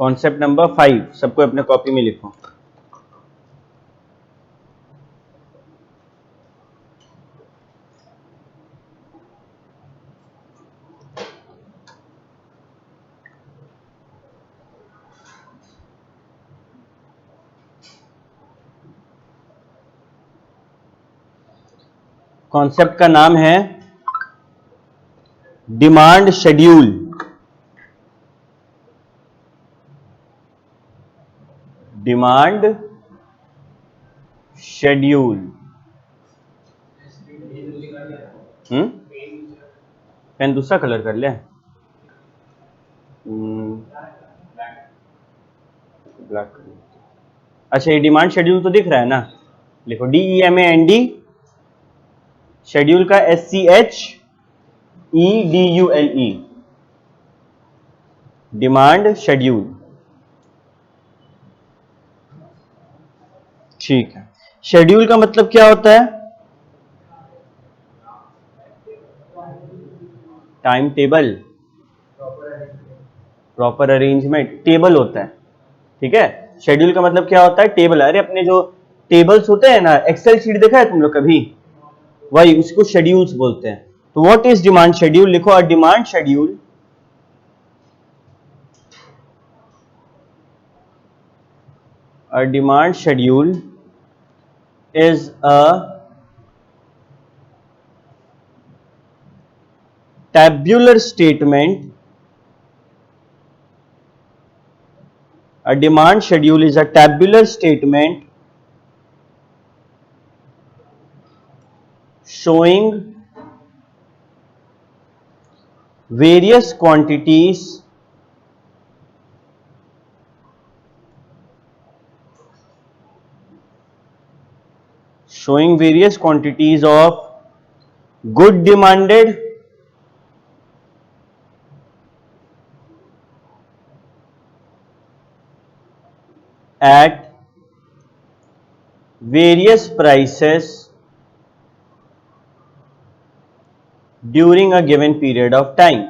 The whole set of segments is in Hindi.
कॉन्सेप्ट नंबर 5 सबको अपने कॉपी में लिखो। कॉन्सेप्ट का नाम है demand schedule. Demand schedule. Pen दूसरा कलर कर ले। ब्लैक। अच्छा, ये डिमांड शेड्यूल तो दिख रहा है ना, लिखो DEMAND। शेड्यूल का SCHEDULE। Demand schedule. ठीक है। शेड्यूल का मतलब क्या होता है? Time table, proper arrangement, table होता है। ठीक है, शेड्यूल का मतलब क्या होता है? टेबल। अरे अपने जो टेबल्स होते हैं ना, एक्सेल शीट देखा है तुम लोग कभी? वही, उसको शेड्यूल्स बोलते हैं। तो व्हाट इज डिमांड शेड्यूल? लिखो, a demand schedule a demand schedule is a tabular statement. A demand schedule is a tabular statement showing various quantities of good demanded at various prices during a given period of time.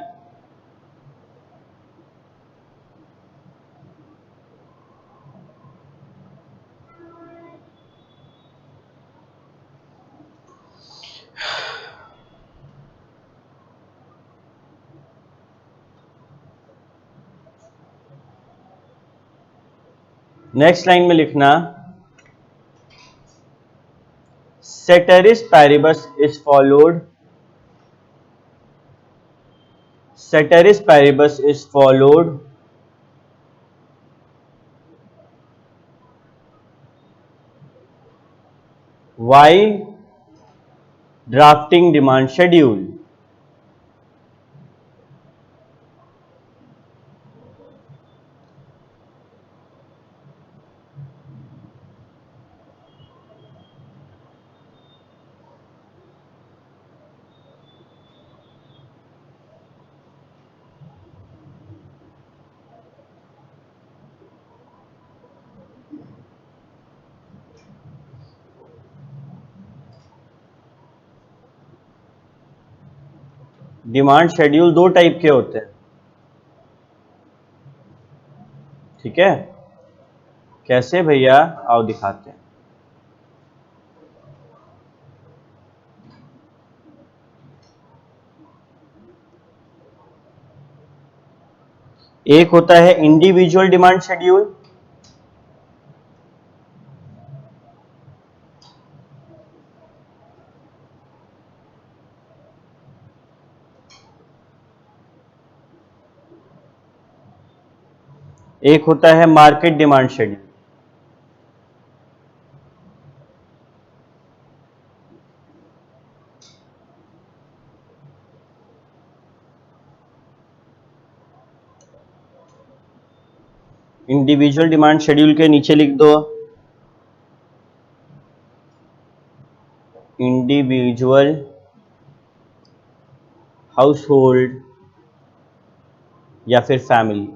Next line में लिखना, ceteris paribus is followed. Ceteris paribus is followed while drafting demand schedule. Demand schedule दो टाइप के होते हैं। ठीक है, कैसे भैया? आओ दिखाते हैं। एक होता है इंडिविजुअल डिमांड शेड्यूल, एक होता है market demand schedule. Individual demand schedule के नीचे लिख दो इंडिविजुअल हाउसहोल्ड या फिर family.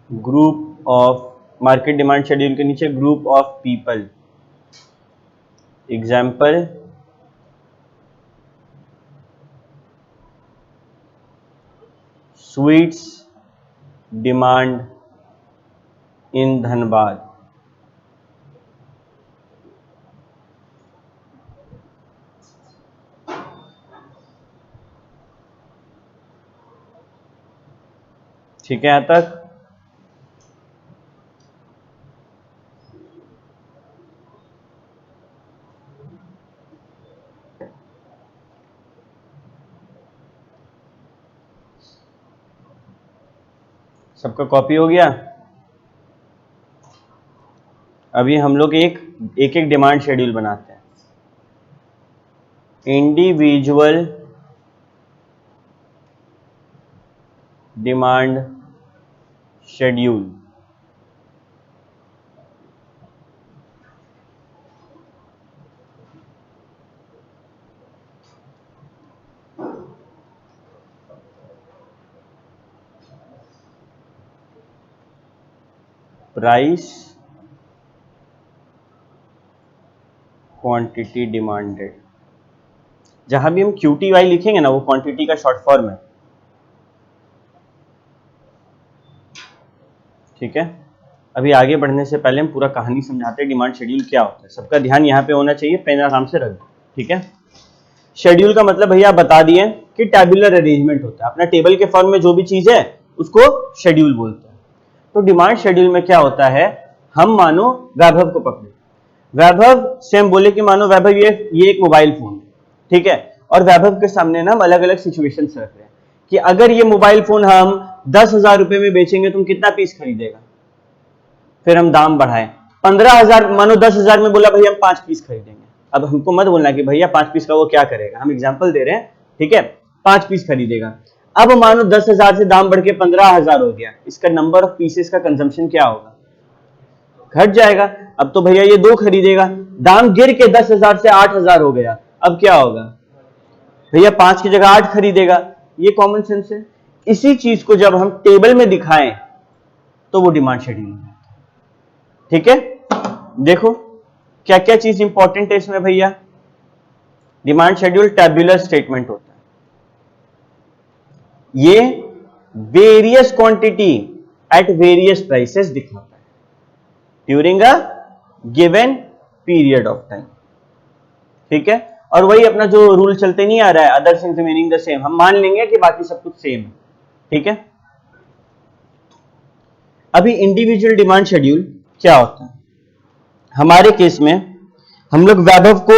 Group of, market demand schedule के नीचे group of people. Example, sweets demand in Dhanbad. ठीक है, यहां तक सबका कॉपी हो गया। अभी हम लोग एक एक डिमांड शेड्यूल बनाते हैं। Individual demand schedule. Price quantity demanded. जहां भी हम QTY लिखेंगे ना, वो क्वांटिटी का शॉर्ट फॉर्म है। ठीक है, अभी आगे बढ़ने से पहले हम पूरा कहानी समझाते हैं डिमांड शेड्यूल क्या होता है। सबका ध्यान यहाँ पे होना चाहिए, पेन आराम से रख दो। ठीक है, शेड्यूल का मतलब भैया बता दिए कि टेबुलर अरेंजमेंट होता है। अपना टेबल के फॉर्म में जो भी चीज है उसको शेड्यूल बोलते हैं। तो डिमांड शेड्यूल में क्या होता है, हम मानो वैभव को पकड़े। वैभव से हम बोले कि मानो वैभव ये एक मोबाइल फोन है। ठीक है, और वैभव के सामने ना हम अलग अलग सिचुएशंस रख रहे हैं कि अगर ये मोबाइल फोन हम 10,000 रुपए में बेचेंगे तुम कितना पीस खरीदेगा। फिर हम दाम बढ़ाए 15,000, मानो 10,000 में बोला भैया हम 5 पीस खरीदेंगे। अब हमको मत बोलना कि भैया 5 पीस का वो क्या करेगा, हम एग्जांपल दे रहे हैं। ठीक है, 5 पीस खरीदेगा। अब मानो 10,000 से दाम बढ़ के 15,000 हो गया, इसका नंबर ऑफ पीसेस का कंजम्पशन क्या होगा, घट जाएगा। अब तो भैया ये 2 खरीदेगा, दाम गिर के 10,000 से 8,000 हो गया, अब क्या होगा, भैया 5 की जगह 8 खरीदेगा। ये कॉमन सेंस है। इसी चीज को जब हम टेबल में दिखाएं तो वो डिमांड शेड्यूल है। ठीक है, देखो क्या क्या चीज इंपॉर्टेंट है इसमें भैया। डिमांड शेड्यूल टैब्यूलर स्टेटमेंट होता है। ये various quantity at various prices दिखाता है during a given period of time. ठीक है, और वही अपना जो रूल चलते नहीं आ रहा है, other things remaining the same, हम मान लेंगे कि बाकी सब कुछ सेम है। ठीक है, अभी इंडिविजुअल डिमांड शेड्यूल क्या होता है। हमारे केस में हम लोग वैभव को,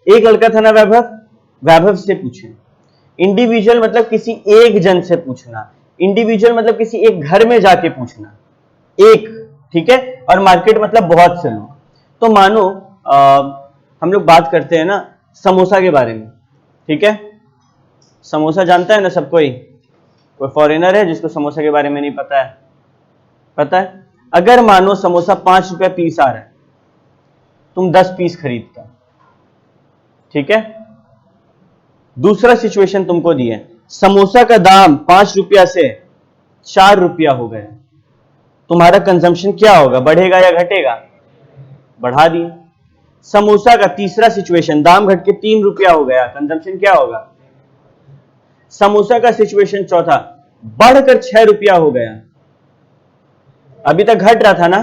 एक लड़का था ना वैभव, वैभव से पूछे। इंडिविजुअल मतलब किसी एक जन से पूछना, इंडिविजुअल मतलब किसी एक घर में जाके पूछना, एक। ठीक है, और मार्केट मतलब बहुत से लोग। तो मानो हम लोग बात करते हैं ना समोसा के बारे में। ठीक है, समोसा जानता है ना सब कोई फॉरेनर है जिसको समोसा के बारे में नहीं पता है, पता है। अगर मानो समोसा 5 रुपया पीस आ रहा है, तुम 10 पीस खरीदता। ठीक है, दूसरा सिचुएशन तुमको दिए, समोसा का दाम 5 रुपया से 4 रुपया हो गया, तुम्हारा कंजम्पशन क्या होगा, बढ़ेगा या घटेगा, बढ़ा दिए। समोसा का तीसरा सिचुएशन, दाम घट के 3 रुपया हो गया, कंजम्पशन क्या होगा। समोसा का सिचुएशन चौथा, बढ़कर 6 रुपया हो गया, अभी तक घट रहा था ना।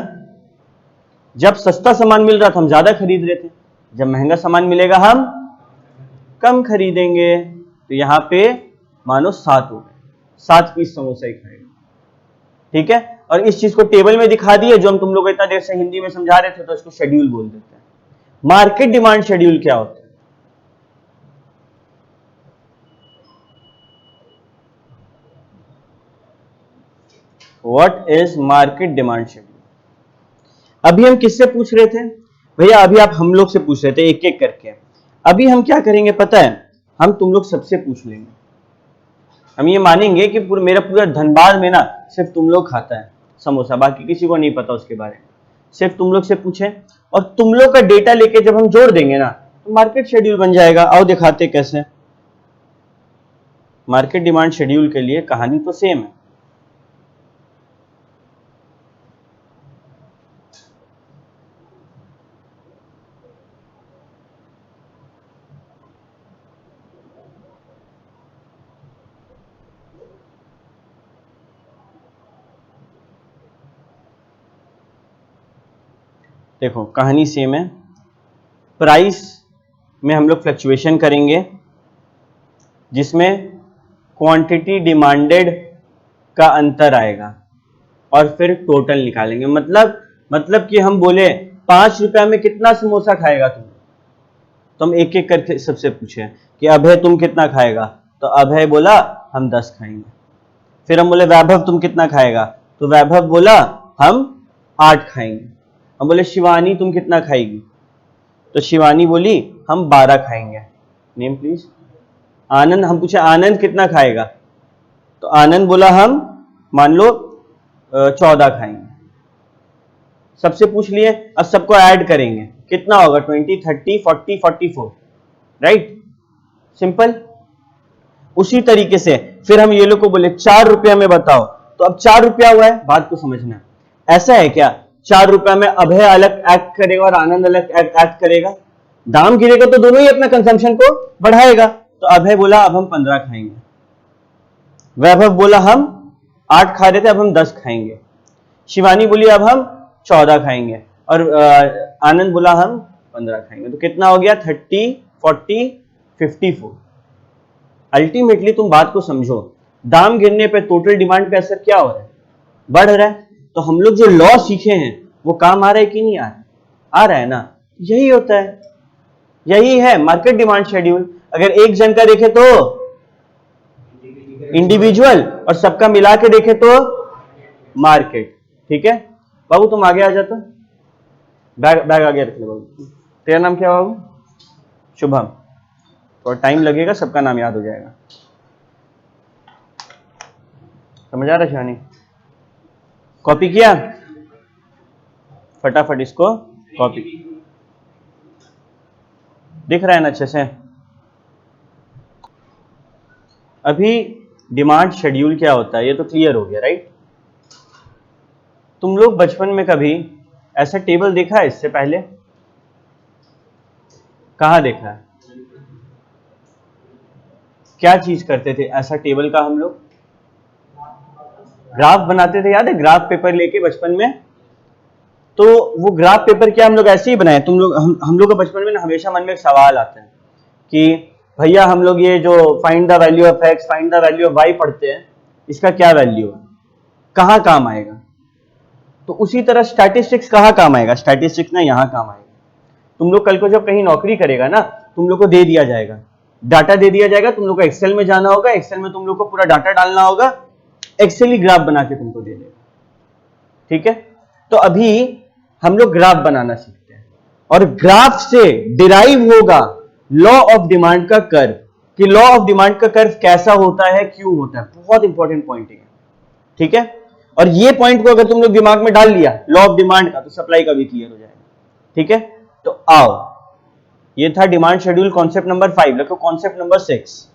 जब सस्ता सामान मिल रहा था हम ज्यादा खरीद रहे थे, जब महंगा सामान मिलेगा हम कम खरीदेंगे। तो यहां पे मानो 7 हो गए, 7 पीस समोसा ही खाएगा। ठीक है, और इस चीज को टेबल में दिखा दिए, जो हम तुम लोग इतना देर से हिंदी में समझा रहे थे, तो इसको शेड्यूल बोल देते हैं। मार्केट डिमांड शेड्यूल क्या होता है, what is market demand schedule. अभी हम किससे पूछ रहे थे भैया, अभी आप हम लोग से पूछ रहे थे एक एक करके। अभी हम क्या करेंगे पता है, हम तुम लोग सबसे पूछ लेंगे। हम ये मानेंगे कि मेरा पूरा धनबाद में ना सिर्फ तुम लोग खाता है समोसा, बाकी किसी को नहीं पता उसके बारे में, सिर्फ तुम लोग से पूछे। और तुम लोग का डेटा लेके जब हम जोड़ देंगे ना, तो मार्केट शेड्यूल बन जाएगा। आओ दिखाते कैसे। मार्केट डिमांड शेड्यूल के लिए कहानी तो सेम है। देखो कहानी सेम है, प्राइस में हम लोग फ्लक्चुएशन करेंगे जिसमें क्वांटिटी डिमांडेड का अंतर आएगा और फिर टोटल निकालेंगे। मतलब कि हम बोले 5 रुपया में कितना समोसा खाएगा तुम, तो हम एक एक करके सबसे पूछे कि अभय तुम कितना खाएगा, तो अभय बोला हम 10 खाएंगे। फिर हम बोले वैभव तुम कितना खाएगा, तो वैभव बोला हम 8 खाएंगे। हम बोले शिवानी तुम कितना खाएगी, तो शिवानी बोली हम 12 खाएंगे। Name please. आनंद, हम पूछे आनंद कितना खाएगा, तो आनंद बोला हम मान लो 14 खाएंगे। सबसे पूछ लिए, अब सबको ऐड करेंगे, कितना होगा 20, 30, 40, 44, राइट, सिंपल। उसी तरीके से फिर हम ये लोग को बोले 4 रुपया में बताओ, तो अब 4 रुपया हुआ है, बात को समझना। ऐसा है क्या 4 रुपया में अभय अलग एक्ट करेगा और आनंद अलग एक्ट करेगा? दाम गिरेगा तो दोनों ही अपना कंजम्पशन को बढ़ाएगा। तो अभय बोला अब हम 15 खाएंगे, वैभव बोला हम 8 खा रहे थे अब हम 10 खाएंगे, शिवानी बोली अब हम 14 खाएंगे, और आनंद बोला हम 15 खाएंगे। तो कितना हो गया 30, 40, 54। अल्टीमेटली तुम बात को समझो, दाम गिरने पे टोटल डिमांड पे असर क्या हो रहा है, बढ़ रहा है। तो हम लोग जो लॉ सीखे हैं वो काम आ रहा है कि नहीं आ रहा है? आ रहा है ना। यही होता है, यही है मार्केट डिमांड शेड्यूल। अगर एक जन का देखे तो इंडिविजुअल और सबका मिला के देखे तो मार्केट। ठीक है बाबू, तुम आगे आ जाते, बैग आगे रख लो बाबू। तेरा नाम क्या बाबू? शुभम। और टाइम लगेगा, सबका नाम याद हो जाएगा। समझ आ रहा है शिवानी? कॉपी किया? फटाफट इसको कॉपी। दिख रहा है ना अच्छे से? अभी डिमांड शेड्यूल क्या होता है ये तो क्लियर हो गया, राइट? तुम लोग बचपन में कभी ऐसा टेबल देखा है इससे पहले? कहां देखा है? क्या चीज करते थे ऐसा टेबल का? हम लोग ग्राफ बनाते थे, याद है? ग्राफ पेपर लेके बचपन में। तो वो ग्राफ पेपर क्या हम लोग ऐसे ही बनाए? तुम लोग हम लोग का बचपन में ना हमेशा मन में एक सवाल आता है कि भैया हम लोग ये जो find the value of X, find the value of Y पढ़ते हैं, इसका क्या वैल्यू है, कहां काम आएगा? तो उसी तरह स्टैटिस्टिक्स कहां काम आएगा? स्टैटिस्टिक्स ना यहां काम आएगा। तुम लोग कल को जब कहीं नौकरी करेगा ना, तुम लोग को दे दिया जाएगा, डाटा दे दिया जाएगा, तुम लोग को एक्सेल में जाना होगा, एक्सेल में तुम लोग को पूरा डाटा डालना होगा, एक्सेल ही ग्राफ बना के तुमको दे देगा। ठीक है, तो अभी हम लोग ग्राफ बनाना सीखते हैं और ग्राफ से डिराइव होगा लॉ ऑफ डिमांड का कर्व, कि लॉ ऑफ डिमांड का कर्व कैसा होता है, क्यों होता है। बहुत इंपॉर्टेंट पॉइंट है। ठीक है, और ये पॉइंट को अगर तुम लोग दिमाग में डाल लिया लॉ ऑफ डिमांड का, तो सप्लाई का भी क्लियर हो जाएगा। ठीक है, तो आओ, ये था डिमांड शेड्यूल कॉन्सेप्ट नंबर 5। लिखो concept number 6।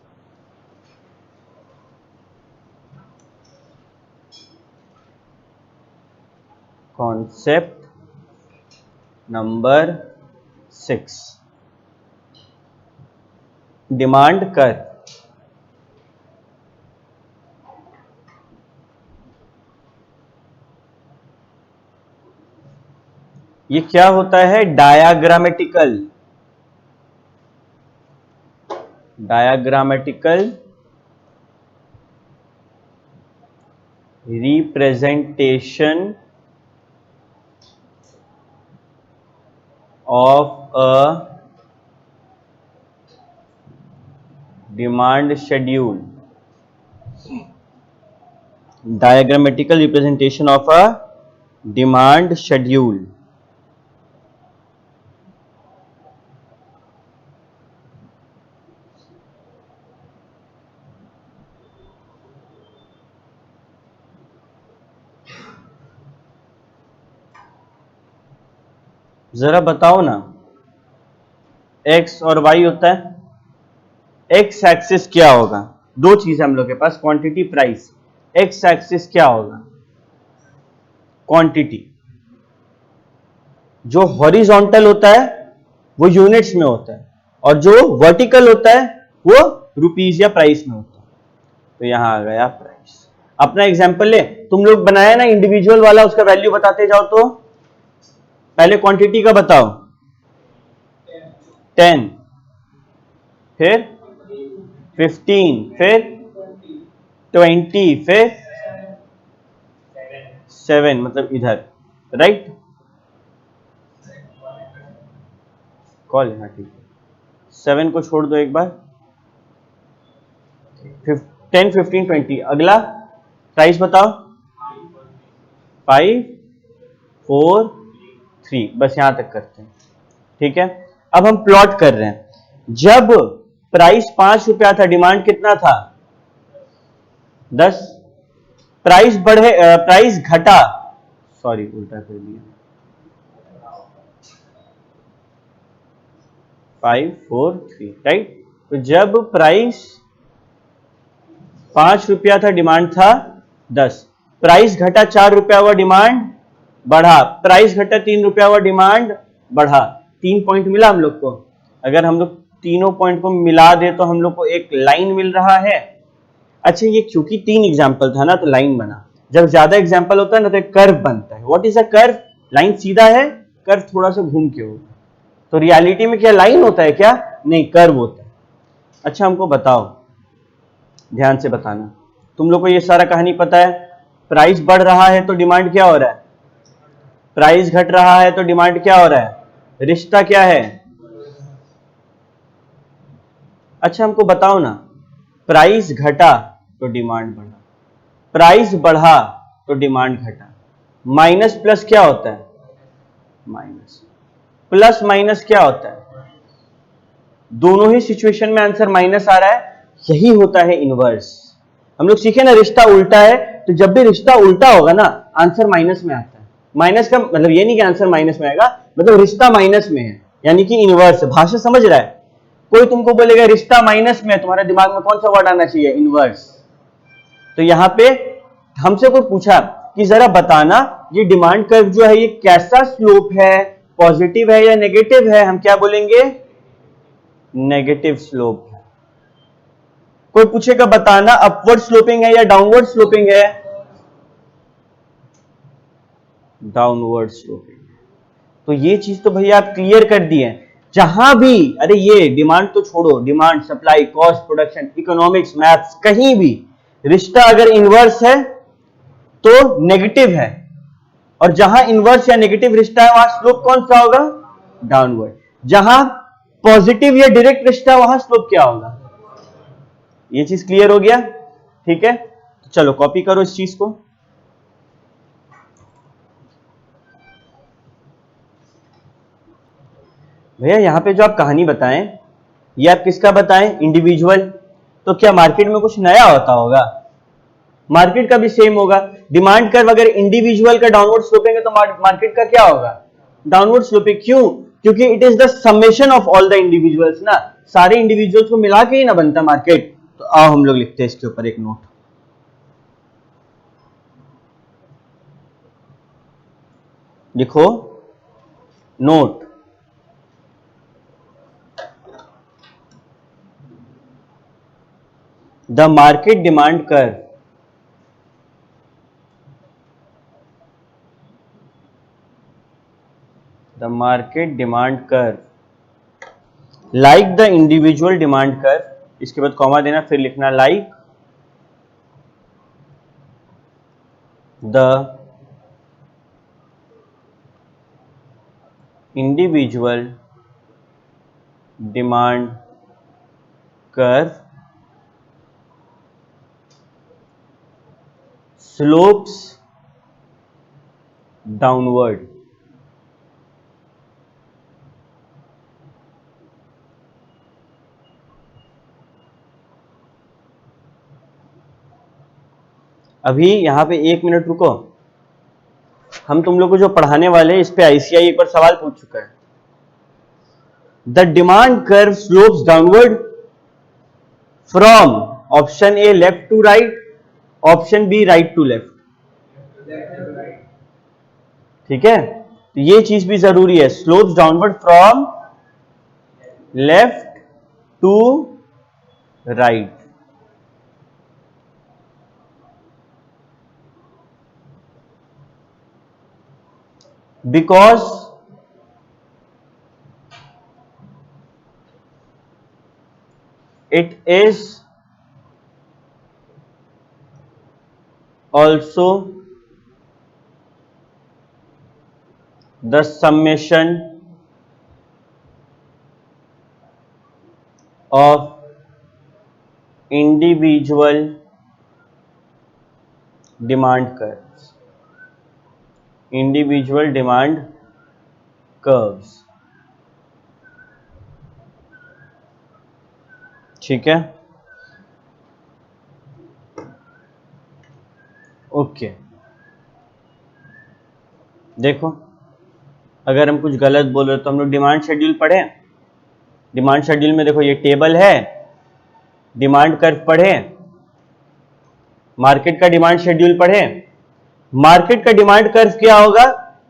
Concept number 6, demand curve. ये क्या होता है? Diagrammatical representation of a demand schedule. Diagrammatical representation of a demand schedule. जरा बताओ ना, एक्स और वाई होता है, एक्स एक्सिस क्या होगा? दो चीज हम लोग के पास, क्वांटिटी, प्राइस। एक्स एक्सिस क्या होगा? क्वांटिटी। जो हॉरिजॉन्टल होता है वो यूनिट्स में होता है, और जो वर्टिकल होता है वो रुपीज या प्राइस में होता है। तो यहां आ गया प्राइस। अपना एग्जांपल ले, तुम लोग बनाया ना इंडिविजुअल वाला, उसका वैल्यू बताते जाओ तो पहले क्वांटिटी का बताओ, 10, फिर 15, फिर 20, फिर 7, मतलब इधर, राइट। कॉल है, हाँ ठीक है, 7 को छोड़ दो एक बार, 10, 15, 20, अगला प्राइस बताओ, 5, 4, 3, बस यहां तक करते हैं, ठीक है। अब हम प्लॉट कर रहे हैं, जब प्राइस 5 रुपया था, डिमांड कितना था, 10, प्राइस बढ़े, प्राइस घटा, सॉरी उल्टा कर दिया, 5, 4, 3, राइट। तो जब प्राइस 5 रुपया था, डिमांड था 10, प्राइस घटा 4 रुपया हुआ, डिमांड बढ़ा, प्राइस घटा 3 रुपया हुआ, डिमांड बढ़ा। 3 पॉइंट मिला हम लोग को। अगर हम लोग तीनों पॉइंट को मिला दे तो हम लोग को एक लाइन मिल रहा है। अच्छा, ये क्योंकि 3 एग्जाम्पल था ना तो लाइन बना, जब ज्यादा एग्जाम्पल होता है ना तो एक कर्व बनता है। What is a curve? Line सीधा है, कर्व थोड़ा सा घूम के होगा। तो रियलिटी में क्या लाइन होता है क्या? नहीं, कर्व होता है। अच्छा हमको बताओ, ध्यान से बताना, तुम लोग को ये सारा कहानी पता है। प्राइस बढ़ रहा है तो डिमांड क्या हो रहा है, प्राइस घट रहा है तो डिमांड क्या हो रहा है, रिश्ता क्या है। अच्छा हमको बताओ ना, प्राइस घटा तो डिमांड बढ़ा, प्राइस बढ़ा तो डिमांड घटा, माइनस प्लस क्या होता है, माइनस प्लस माइनस क्या होता है, दोनों ही सिचुएशन में आंसर माइनस आ रहा है। यही होता है इनवर्स। हम लोग सीखे ना, रिश्ता उल्टा है, तो जब भी रिश्ता उल्टा होगा ना आंसर माइनस में आता है। माइनस का मतलब ये नहीं कि आंसर माइनस में आएगा, मतलब रिश्ता माइनस में है, यानी कि इनवर्स। भाषा समझ रहा है? कोई तुमको बोलेगा रिश्ता माइनस में, तुम्हारे दिमाग में कौन सा वर्ड आना चाहिए, इनवर्स। तो यहां पे हमसे कोई पूछा कि जरा बताना ये डिमांड कर्व जो है ये कैसा स्लोप है, पॉजिटिव है या नेगेटिव है, हम क्या बोलेंगे, नेगेटिव स्लोप है। कोई पूछेगा बताना अपवर्ड स्लोपिंग है या डाउनवर्ड स्लोपिंग है, डाउनवर्ड स्लोपिंग। तो ये चीज तो भैया आप क्लियर कर दिए। जहां भी, अरे ये डिमांड तो छोड़ो, demand, supply, cost, production, economics, maths, कहीं भी रिश्ता अगर इनवर्स है तो नेगेटिव है, और जहां इनवर्स या नेगेटिव रिश्ता है वहां स्लोप कौन सा होगा, डाउनवर्ड। जहां पॉजिटिव या डायरेक्ट रिश्ता है वहां स्लोप क्या होगा। ये चीज क्लियर हो गया? ठीक है, तो चलो कॉपी करो इस चीज को। भैया यहां पे जो आप कहानी बताएं, ये आप किसका बताएं, इंडिविजुअल। तो क्या मार्केट में कुछ नया होता होगा, मार्केट का भी सेम होगा। डिमांड कर्व अगर इंडिविजुअल का डाउनवर्ड स्लोपिंग है तो मार्केट का क्या होगा, डाउनवर्ड स्लोपिंग। क्यों? क्योंकि it is the summation of all the individuals ना, सारे इंडिविजुअल्स को मिला के ही ना बनता मार्केट। तो आओ हम लोग लिखते हैं इसके ऊपर एक नोट, लिखो note, the market demand curve the market demand curve like the individual demand curve, इसके बाद कॉमा देना, फिर लिखना like the individual demand curve slopes downward। अभी यहां पे 1 मिनट रुको, हम तुम लोग को जो पढ़ाने वाले हैं इस पे आईसीआई एक बार सवाल पूछ चुका है। The demand curve slopes downward from option A left to right, option B right to left. ठीक है, तो ये चीज भी जरूरी है, slopes downward from left to right. Because it is also the summation of individual demand curves, individual demand curves. ठीक है, ओके। देखो अगर हम कुछ गलत बोल रहे तो हम लोग डिमांड शेड्यूल पढ़े। डिमांड शेड्यूल में देखो ये टेबल है, डिमांड कर्व पढ़े, मार्केट का डिमांड शेड्यूल पढ़े। मार्केट का डिमांड कर्व क्या होगा,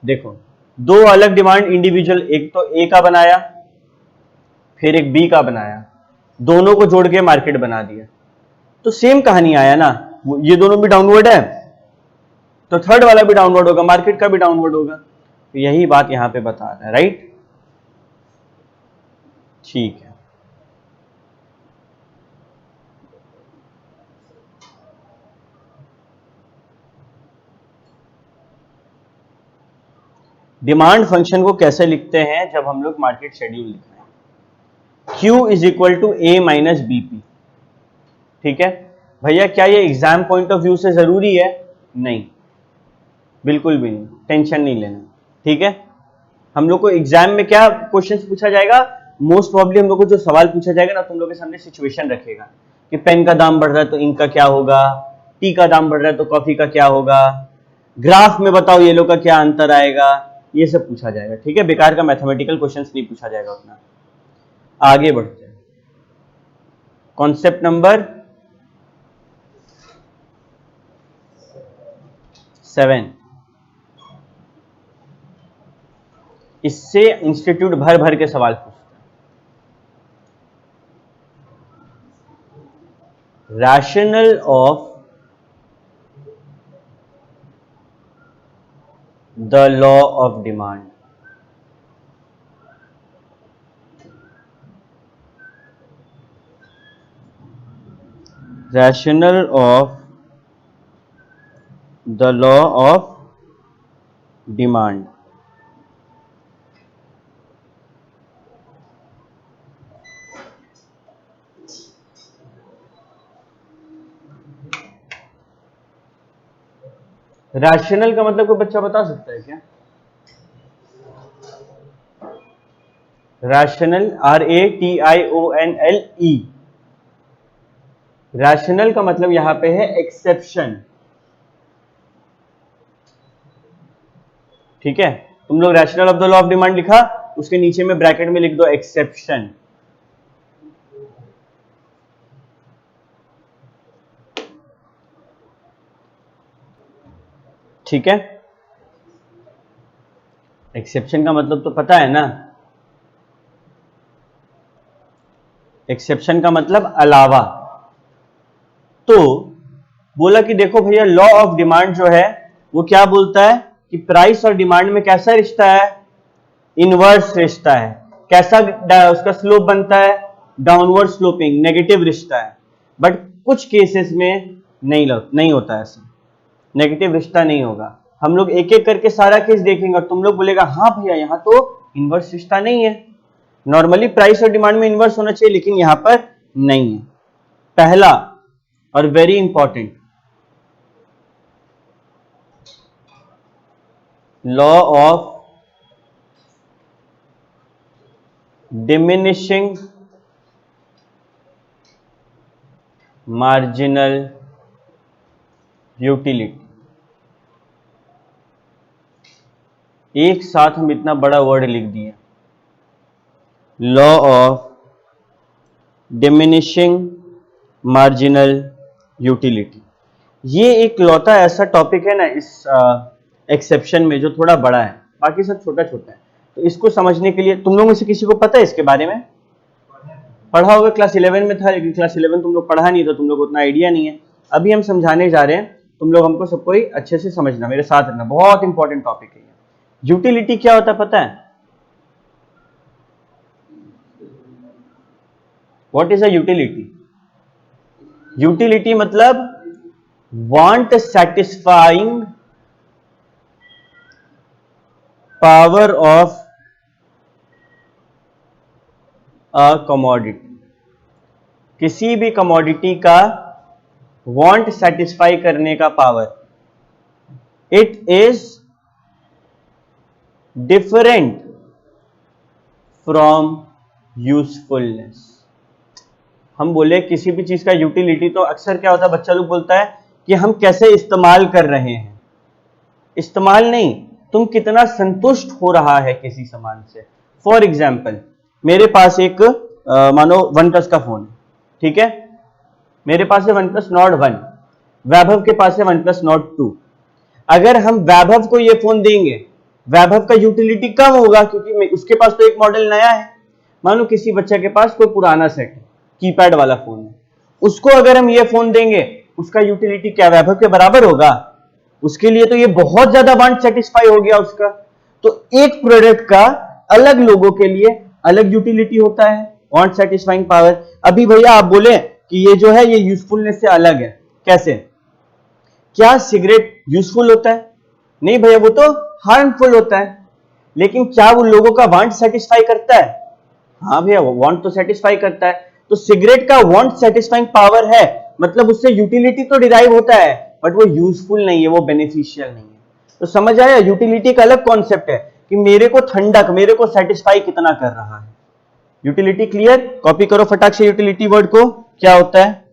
देखो दो अलग डिमांड इंडिविजुअल, एक तो ए का बनाया फिर एक बी का बनाया, दोनों को जोड़ के मार्केट बना दिया, तो सेम कहानी आया ना, ये दोनों भी डाउनवर्ड है तो थर्ड वाला भी डाउनवर्ड होगा, मार्केट का भी डाउनवर्ड होगा। तो यही बात यहां पे बता रहा है, राइट। ठीक है, डिमांड फंक्शन को कैसे लिखते हैं जब हम लोग मार्केट शेड्यूल लिख रहे हैं, Q is equal to A minus BP. ठीक है भैया, क्या ये एग्जाम पॉइंट ऑफ व्यू से जरूरी है? नहीं, बिल्कुल भी नहीं, टेंशन नहीं लेना। ठीक है, हम लोग को एग्जाम में क्या क्वेश्चंस पूछा जाएगा, मोस्ट प्रॉब्ली हम लोग को जो सवाल पूछा जाएगा ना, तुम लोग के सामने सिचुएशन रखेगा कि पेन का दाम बढ़ रहा है तो इंक का क्या होगा, टी का दाम बढ़ रहा है तो कॉफी का क्या होगा, ग्राफ में बताओ ये लोग का क्या अंतर आएगा, ये सब पूछा जाएगा। ठीक है, बेकार का मैथमेटिकल क्वेश्चंस नहीं पूछा जाएगा उतना। आगे बढ़ते हैं, कॉन्सेप्ट नंबर 7। इससे इंस्टीट्यूट भर भर के सवाल पूछता है। Rational of the law of demand, rational of the law of demand. Rational का मतलब कोई बच्चा बता सकता है क्या? रैशनल, RATIONLE, रैशनल का मतलब यहां पे है एक्सेप्शन। ठीक है, तुम लोग rational of the law of demand लिखा, उसके नीचे में ब्रैकेट में लिख दो एक्सेप्शन। ठीक है, एक्सेप्शन का मतलब तो पता है ना, एक्सेप्शन का मतलब अलावा। तो बोला कि देखो भैया, लॉ ऑफ डिमांड जो है वो क्या बोलता है कि प्राइस और डिमांड में कैसा रिश्ता है, इनवर्स रिश्ता है। कैसा उसका स्लोप बनता है, डाउनवर्ड स्लोपिंग, नेगेटिव रिश्ता है। बट कुछ केसेस में नहीं होता ऐसा, नेगेटिव रिश्ता नहीं होगा। हम लोग एक एक करके सारा केस देखेंगे और तुम लोग बोलेगा हाँ भैया यहाँ तो इनवर्स रिश्ता नहीं है। नॉर्मली प्राइस और डिमांड में इनवर्स होना चाहिए, लेकिन यहां पर नहीं है। पहला और very important, law of diminishing marginal utility. एक साथ हम इतना बड़ा वर्ड लिख दिए, law of diminishing marginal utility. ये एक लौता ऐसा टॉपिक है ना इस एक्सेप्शन में जो थोड़ा बड़ा है, बाकी सब छोटा छोटा है। तो इसको समझने के लिए तुम लोगों में से किसी को पता है इसके बारे में? पढ़ा होगा, क्लास 11 में था, लेकिन क्लास 11 तुम लोग पढ़ा नहीं तो तुम लोग उतना आइडिया नहीं है। अभी हम समझाने जा रहे हैं, तुम लोग हमको सबको ही अच्छे से समझना, मेरे साथ रहना, बहुत इंपॉर्टेंट टॉपिक है। यूटिलिटी क्या होता है पता है? What is a utility? Utility मतलब want satisfying power of a commodity, किसी भी कमोडिटी का वांट सेटिस्फाई करने का power, it is different from usefulness. हम बोले किसी भी चीज का यूटिलिटी तो अक्सर क्या होता है, बच्चा लोग बोलता है कि हम कैसे इस्तेमाल कर रहे हैं, इस्तेमाल नहीं, तुम कितना संतुष्ट हो रहा है किसी सामान से। फॉर एग्जाम्पल, मेरे पास एक मानो वन प्लस का फोन है, ठीक है, मेरे पास है वन प्लस नॉट 1, वैभव के पास है वन प्लस नॉट 2। अगर हम वैभव को ये फोन देंगे, वैभव का यूटिलिटी कम होगा क्योंकि उसके पास तो एक मॉडल नया है। मानो किसी बच्चे के पास कोई पुराना सेट है, कीपैड वाला फोन है, उसको अगर हम ये फोन देंगे, उसका यूटिलिटी क्या वैभव के बराबर होगा? उसके लिए तो ये बहुत ज्यादा वांट सेटिस्फाई हो गया उसका। तो एक प्रोडक्ट का अलग लोगों के लिए अलग यूटिलिटी होता है, वांट सेटिस्फाइंग पावर। अभी भैया आप बोले कि ये जो है ये यूजफुलनेस से अलग है, कैसे? क्या सिगरेट यूजफुल होता है? नहीं भैया, वो तो हार्मफुल होता है। लेकिन क्या वो लोगों का वांट सेटिस्फाई करता है? हाँ भैया, वो वांट तो सेटिस्फाई करता है। तो सिगरेट का वांट सेटिस्फाइंग पावर है, मतलब उससे यूटिलिटी तो डिराइव होता है, बट वो यूजफुल नहीं है, वो बेनिफिशियल नहीं है। तो समझ आया, यूटिलिटी का अलग कॉन्सेप्ट है कि मेरे को ठंडक, मेरे को सेटिस्फाई कितना कर रहा है। Utility clear? कॉपी करो फटाक से यूटिलिटी वर्ड को, क्या होता है।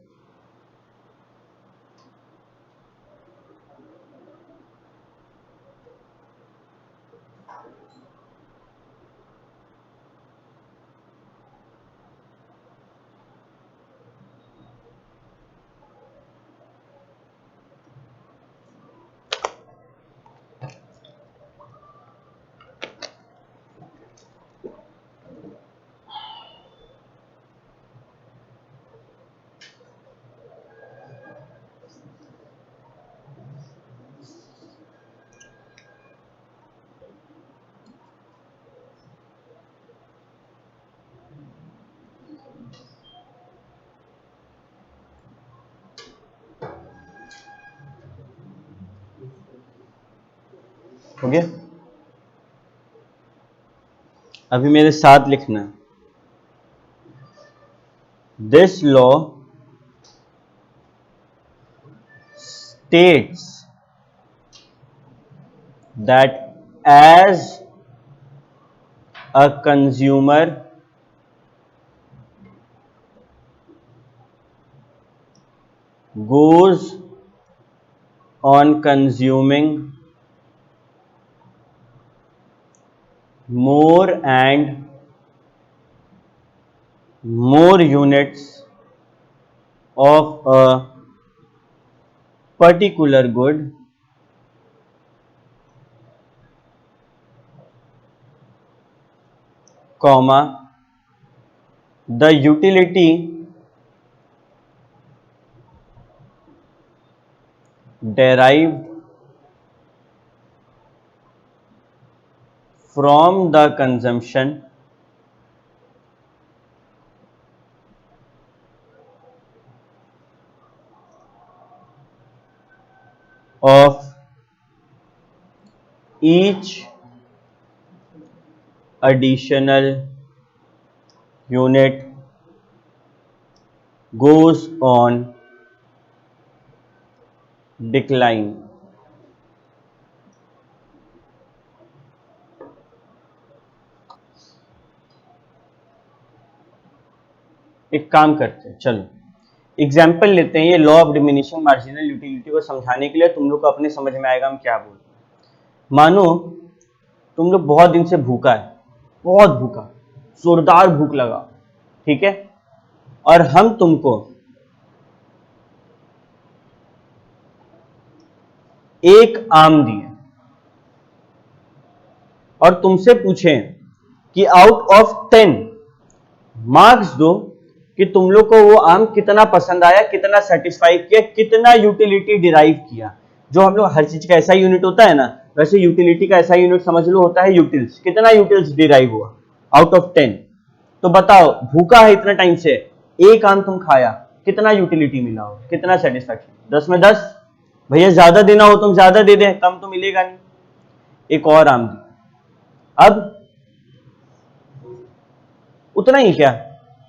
हो गया? अभी मेरे साथ लिखना, this law states that as a consumer goes on consuming more and more units of a particular good, comma, the utility derived from the consumption of each additional unit goes on decline। एक काम करते हैं, चलो एग्जाम्पल लेते हैं। ये law of diminishing marginal utility को समझाने के लिए तुम लोग को अपने समझ में आएगा हम क्या बोल रहे हैं। मानो तुम लोग बहुत दिन से भूखा है, बहुत भूखा, जोरदार भूख लगा, ठीक है, और हम तुमको एक आम दिए और तुमसे पूछें कि आउट ऑफ 10 मार्क्स दो कि तुम लोग को वो आम कितना पसंद आया, कितना सेटिस्फाई किया, कितना यूटिलिटी डिराइव किया। जो हम लोग हर चीज का ऐसा यूनिट होता है ना, वैसे यूटिलिटी का ऐसा यूनिट समझ लो होता है यूटिल्स। कितना यूटिल्स डिराइव हुआ आउट ऑफ 10? तो बताओ, भूखा है इतना टाइम से, एक आम तुम खाया, कितना यूटिलिटी मिला हो, कितना सेटिस्फैक्शन, 10 में 10। भैया ज्यादा देना हो तुम ज्यादा दे दें, कम तो मिलेगा नहीं। एक और आम दी, अब उतना ही क्या,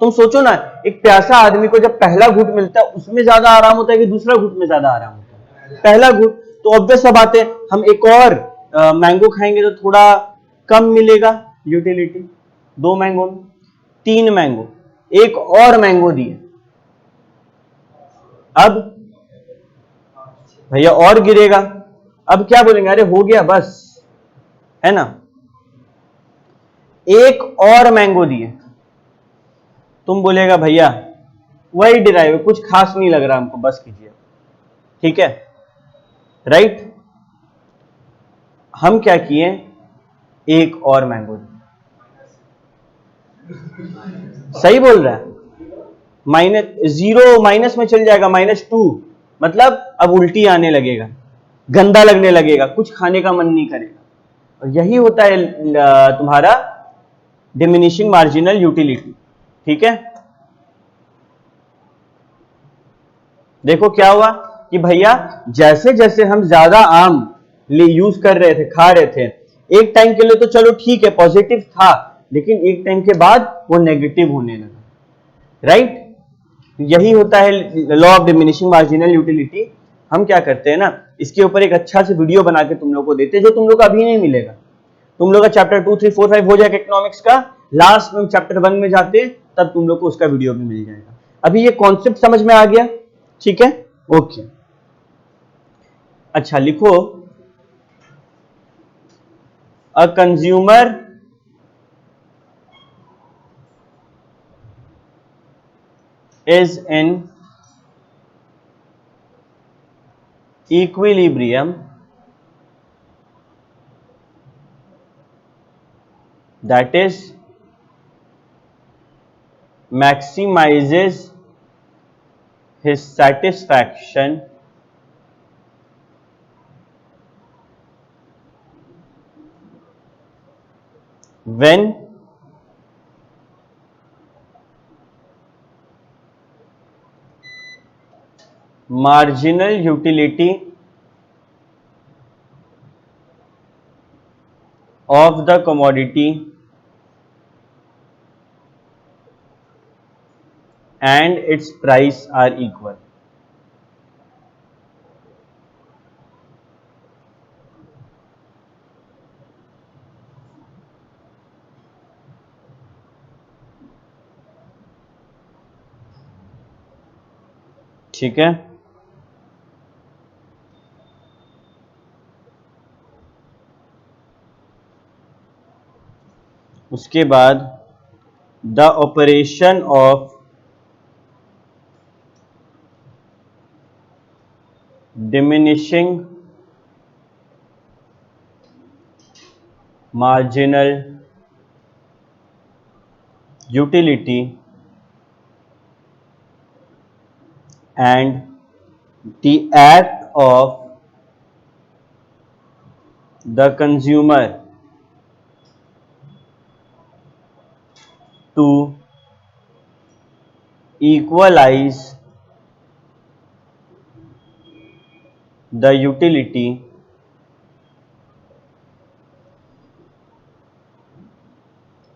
तुम सोचो ना, एक प्यासा आदमी को जब पहला घूंट मिलता है उसमें ज्यादा आराम होता है कि दूसरा घूंट में ज्यादा आराम होता है? पहला घूंट। तो ऑब्वियस सा बात है, हम एक और मैंगो खाएंगे तो थोड़ा कम मिलेगा यूटिलिटी। 2 मैंगो में 3 मैंगो, एक और मैंगो दिए, अब भैया और गिरेगा। अब क्या बोलेंगे, अरे हो गया बस, है ना। एक और मैंगो दिए, तुम बोलेगा भैया वही डिराइव, कुछ खास नहीं लग रहा हमको, बस कीजिए। ठीक है, राइट। हम क्या किए, एक और मैंगो दिए। सही बोल रहा है, -0 माइनस में चल जाएगा, -2, मतलब अब उल्टी आने लगेगा, गंदा लगने लगेगा, कुछ खाने का मन नहीं करेगा। और यही होता है तुम्हारा डिमिनिशिंग मार्जिनल यूटिलिटी। ठीक है, देखो क्या हुआ कि भैया जैसे जैसे हम ज्यादा आम यूज कर रहे थे, खा रहे थे, एक टाइम के लिए तो चलो ठीक है पॉजिटिव था, लेकिन एक टाइम के बाद वो नेगेटिव होने लगा, राइट। यही होता है law of diminishing marginal utility. हम क्या करते हैं ना, इसके ऊपर एक अच्छा से वीडियो बना के तुम लोग को देते हैं, जो तुम लोग को अभी नहीं मिलेगा। तुम लोग का चैप्टर 2, 3, 4, 5 हो जाएगा इकोनॉमिक्स का, लास्ट में चैप्टर 1 में जाते हैं तब तुम लोग को उसका वीडियो भी मिल जाएगा। अभी ये कॉन्सेप्ट समझ में आ गया, ठीक है, ओके। अच्छा लिखो, a consumer is in equilibrium that is maximizes his satisfaction when marginal utility of the commodity and its price are equal। ठीक है, उसके बाद the operation of diminishing marginal utility and the act of the consumer to equalize the utility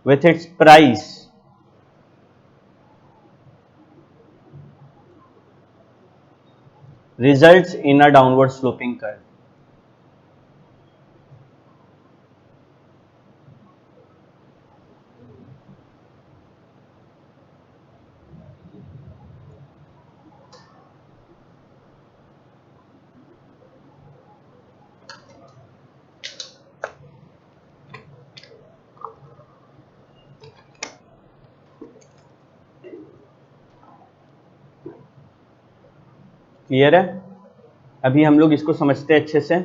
with its price results in a downward sloping curve। Clear है, अभी हम लोग इसको समझते हैं अच्छे से।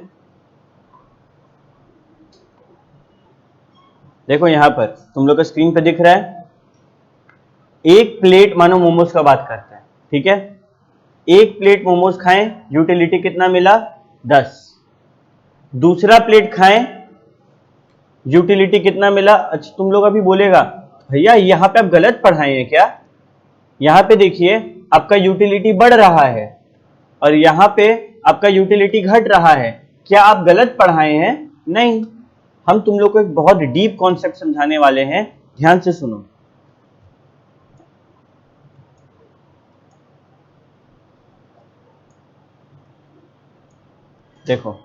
देखो यहां पर तुम लोग का स्क्रीन पे दिख रहा है, एक प्लेट, मानो मोमोज का बात करते हैं, ठीक है, एक प्लेट मोमोज खाएं, यूटिलिटी कितना मिला, 10। दूसरा प्लेट खाएं, यूटिलिटी कितना मिला। अच्छा तुम लोग अभी बोलेगा भैया यहां पे आप गलत पढ़ाए हैं क्या, यहां पे देखिए आपका यूटिलिटी बढ़ रहा है और यहां पे आपका यूटिलिटी घट रहा है। क्या आप गलत पढ़ाए हैं? नहीं, हम तुम लोग को एक बहुत डीप कॉन्सेप्ट समझाने वाले हैं, ध्यान से सुनो। देखो,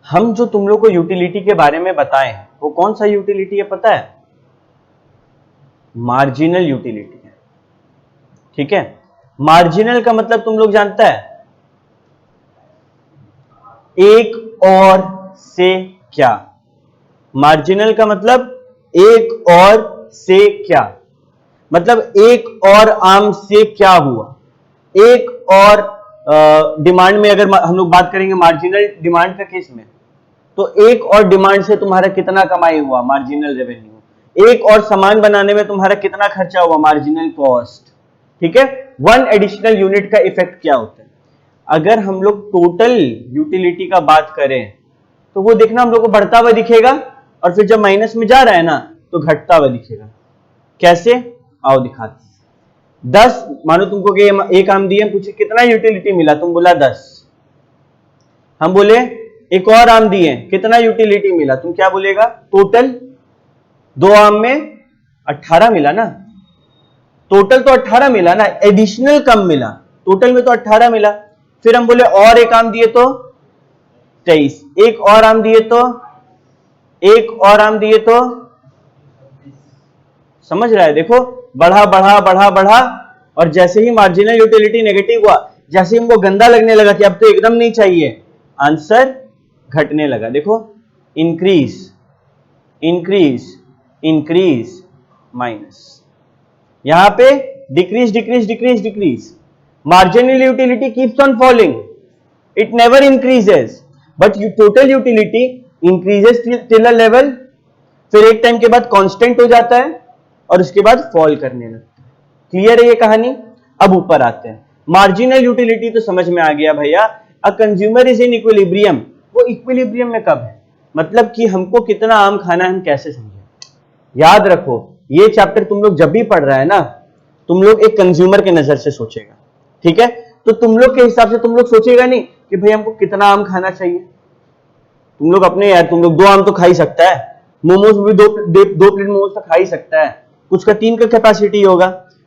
हम जो तुम लोग को यूटिलिटी के बारे में बताए हैं वो कौन सा यूटिलिटी है पता है? मार्जिनल यूटिलिटी है। ठीक है, मार्जिनल का मतलब तुम लोग जानता है, एक और से क्या। मार्जिनल का मतलब एक और से क्या, मतलब एक और आम से क्या हुआ। एक और डिमांड में अगर हम लोग बात करेंगे मार्जिनल डिमांड का केस में, तो एक और डिमांड से तुम्हारा कितना कमाई हुआ, मार्जिनल रेवेन्यू। एक और सामान बनाने में तुम्हारा कितना खर्चा हुआ, मार्जिनल कॉस्ट। ठीक है, वन एडिशनल यूनिट का इफेक्ट क्या होता है। अगर हम लोग टोटल यूटिलिटी का बात करें तो वो देखना हम लोग को बढ़ता हुआ दिखेगा और फिर जब माइनस में जा रहा है ना तो घटता हुआ दिखेगा। कैसे, आओ दिखाते। 10, मानो तुमको एक आम दिए, पूछे कितना यूटिलिटी मिला, तुम बोला 10। हम बोले एक और आम दिए, कितना यूटिलिटी मिला, तुम क्या बोलेगा, टोटल। 2 आम में 18 मिला ना, टोटल तो 18 मिला ना, एडिशनल कम मिला, टोटल में तो 18 मिला। फिर हम बोले और एक आम दिए तो 23, एक और आम दिए तो, एक और आम दिए तो, समझ रहा है। देखो, बढ़ा बढ़ा बढ़ा बढ़ा, और जैसे ही मार्जिनल यूटिलिटी नेगेटिव हुआ, जैसे ही हमको गंदा लगने लगा कि अब तो एकदम नहीं चाहिए, आंसर घटने लगा। देखो, इंक्रीज इंक्रीज इंक्रीज माइनस, यहां पे decrease decrease decrease decrease. Marginal utility keeps on falling, it never increases, but total utility increases till a level, फिर एक टाइम के बाद कांस्टेंट हो जाता है और उसके बाद फॉल करने लगता है। क्लियर है ये कहानी। अब ऊपर आते हैं, मार्जिनल यूटिलिटी तो समझ में आ गया भैया। A consumer is in equilibrium, वो इक्विलिब्रियम में कब है, मतलब कि हमको कितना आम खाना है, हम कैसे समझे। याद रखो, ये चैप्टर तुम लोग जब भी पढ़ रहा है ना, तुम लोग एक कंज्यूमर के नजर से सोचेगा। ठीक है, तो तुम लोग के हिसाब से तुम लोग सोचेगा नहीं कि भाई हमको कितना आम खाना चाहिए। तुम लोग अपने, यार तुम लोग 2 आम तो खा ही सकता है, मोमोज भी दो प्लेट मोमोज तो खा ही सकता है, कुछ का 3 का कैपेसिटी होगा।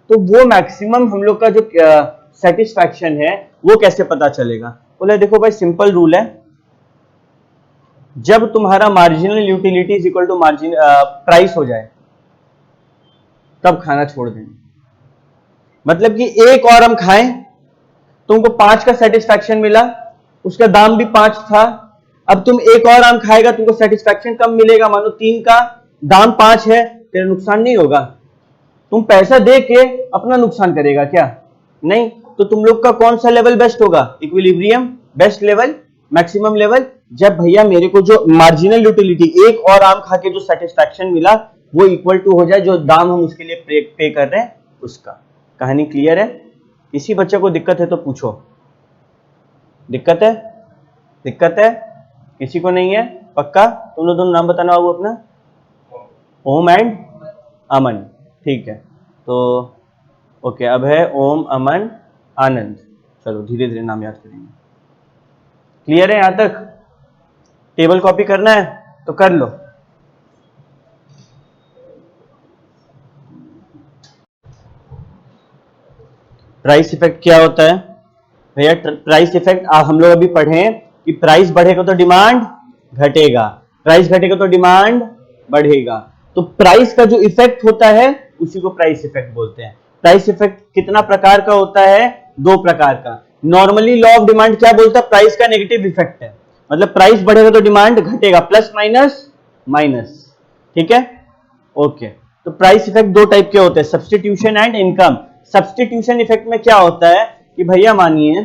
तो वो मैक्सिमम हम लोग का जो सेटिस्फैक्शन है वो कैसे पता चलेगा। बोले देखो भाई, सिंपल रूल है, जब तुम्हारा marginal utility is equal to margin price हो जाए तब खाना छोड़ देना। मतलब कि एक और हम खाएं, तुमको 5 का सेटिस्फैक्शन मिला, उसका दाम भी 5 था, अब तुम एक और आम खाएगा, तुमको सेटिस्फैक्शन कम मिलेगा, मानो 3 का दाम 5 है, तेरा नुकसान नहीं होगा। तुम पैसा दे के अपना नुकसान करेगा क्या, नहीं। तो तुम लोग का कौन सा लेवल बेस्ट होगा, equilibrium best level, maximum level, जब भैया मेरे को जो मार्जिनल यूटिलिटी एक और आम खा के जो सेटिस्फैक्शन मिला वो इक्वल टू हो जाए जो दाम हम उसके लिए पे कर रहे हैं उसका। कहानी क्लियर है। किसी बच्चे को दिक्कत है तो पूछो, दिक्कत है, दिक्कत है, किसी को नहीं है, पक्का। तुम लोग दोनों नाम बताना बाबू अपना, ओम एंड अमन, ठीक है। तो ओके, अब है ओम, अमन, आनंद। चलो धीरे धीरे नाम याद करेंगे। क्लियर है यहां तक। टेबल कॉपी करना है तो कर लो। प्राइस इफेक्ट क्या होता है भैया, प्राइस इफेक्ट हम लोग अभी पढ़े कि प्राइस बढ़ेगा तो डिमांड घटेगा, प्राइस घटेगा तो डिमांड बढ़ेगा। तो प्राइस का जो इफेक्ट होता है उसी को प्राइस इफेक्ट बोलते हैं। प्राइस इफेक्ट कितना प्रकार का होता है, 2 प्रकार का। नॉर्मली लॉ ऑफ डिमांड क्या बोलता है, प्राइस का नेगेटिव इफेक्ट है, मतलब प्राइस बढ़ेगा तो डिमांड घटेगा, प्लस माइनस माइनस। ठीक है, ओके। तो प्राइस इफेक्ट 2 टाइप के होते हैं, substitution and income. Substitution effect में क्या होता है कि भैया मानिए